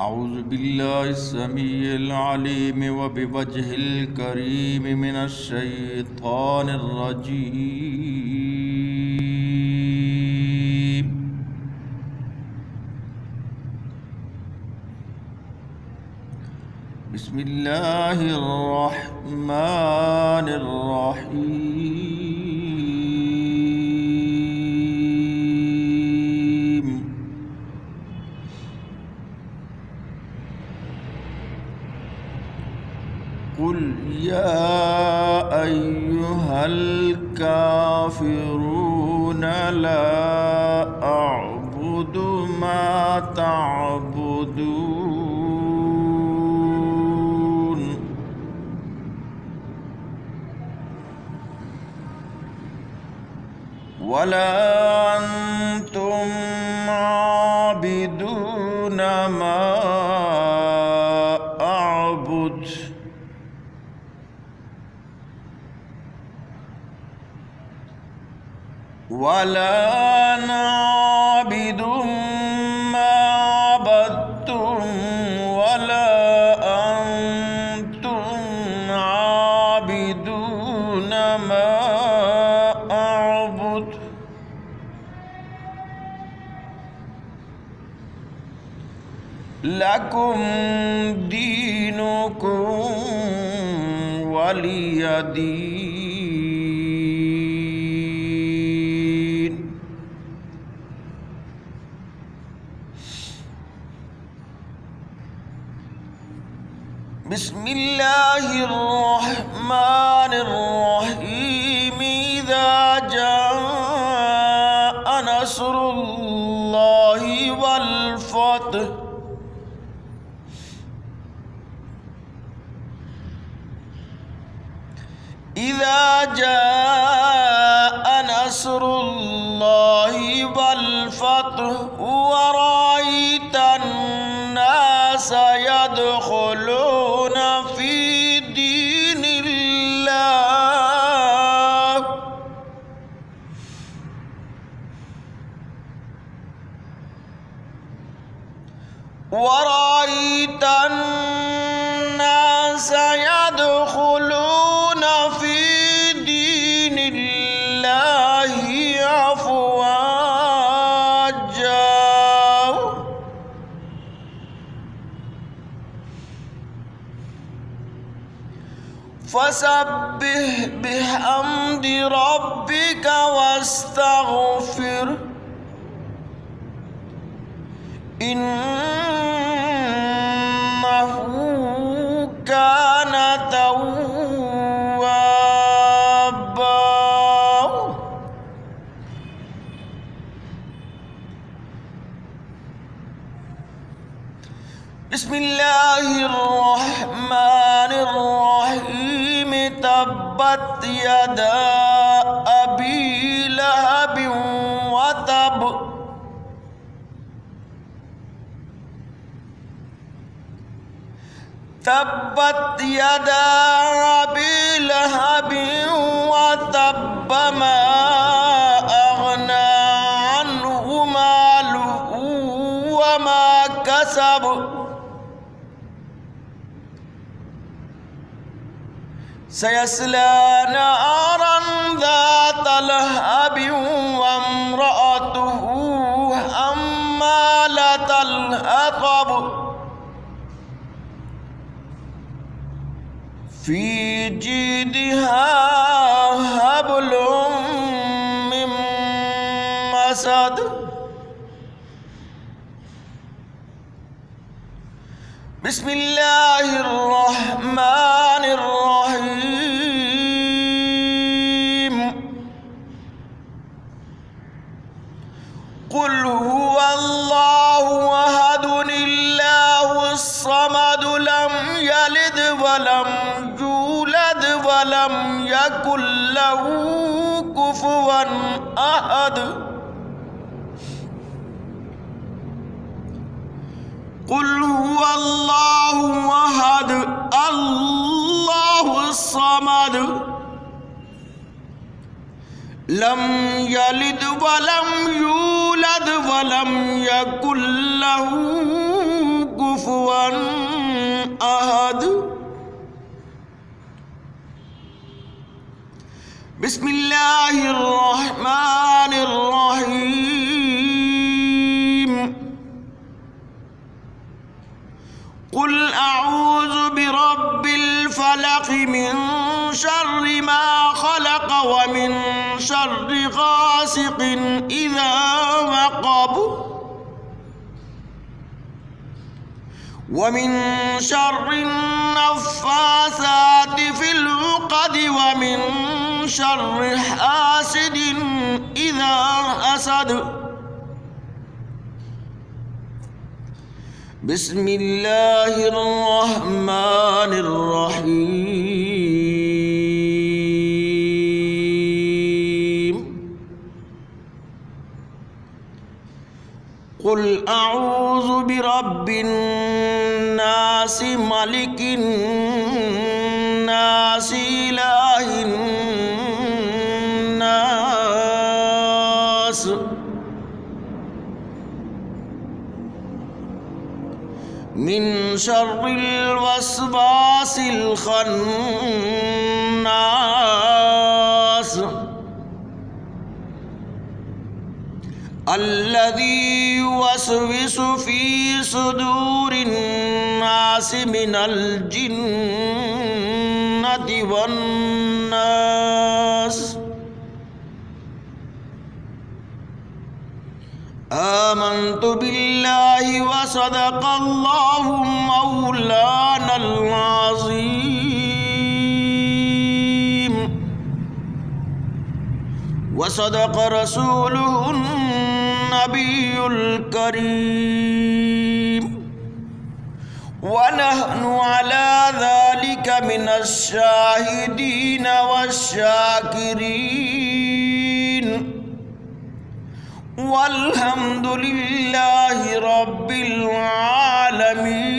أعوذ بالله السميع العليم وبوجه الكريم من الشيطان الرجيم. بسم الله الرحمن الرحيم. قل يا أيها الكافرون لا أعبد ما تعبدون ولا أنتم عابدون ما أعبد ولا أنا عابد ما عبدتم ولا أنتم عابدون ما أعبد لكم دينكم ولي دين. بسم الله الرحمن الرحيم. إذا جاء نصر الله والفتح إذا جاء نصر الله والفتح ورأيت الناس يدخلون في دين الله ورأيت الناس يدخلون في دين الله أفواجا فسبح بحمد ربك واستغفره إنه كان توابا. بسم الله الرحمن الرحيم. تبت يدا أبي لهب وتب تبت يدا أبي لهب وتب ما أغنى عنه ماله وما كسب سيصلى نارا ذات لهب وامرأته حمالة الحطب في جيدها حبل من مسد بسم الله الرحمن الرحيم. قل هو الله أحد الله الصمد لم يلد ولم يولد ولم يكن له كفوا أحد. قل هو الله أحد الله الصمد لم يلد ولم يولد ولم يكن له كفوا बिस्मिल्लाहिर्रहमानिर्रहीम। कुल अऊज़ु बिरब्बिल फलक़ मिन शर्रि मा खलक़ व मिन शर्रि गासिक़िन इज़ा वक़ब व मिन शर्रि नफ़्फ़ासाति फ़िल उक़द व मिन शर्रि हासिदिन इज़ा हसद। बिस्मिल्लाहिर्रहमानिर्रहीम। कुल अऊज़ु बिरब्बिन नास मलिकिन नास इलाहिन नास मिन शर्रिल वस्वासिल खन्नास अल्लज़ी युवस्विसु फ़ी सुदूरिन नास मिनल जिन्नति वन नास। आमन्तु बिल्लाहि व सदक़ल्लाहु मौलानल अज़ीम व सदक़ रसूलुहुन नबियुल करीम व नहनु अला ज़ालिका मिनश शाहिदीन वश्शाकिरीन वल्हम्दुलिल्लाहि रब्बिल आलमीन।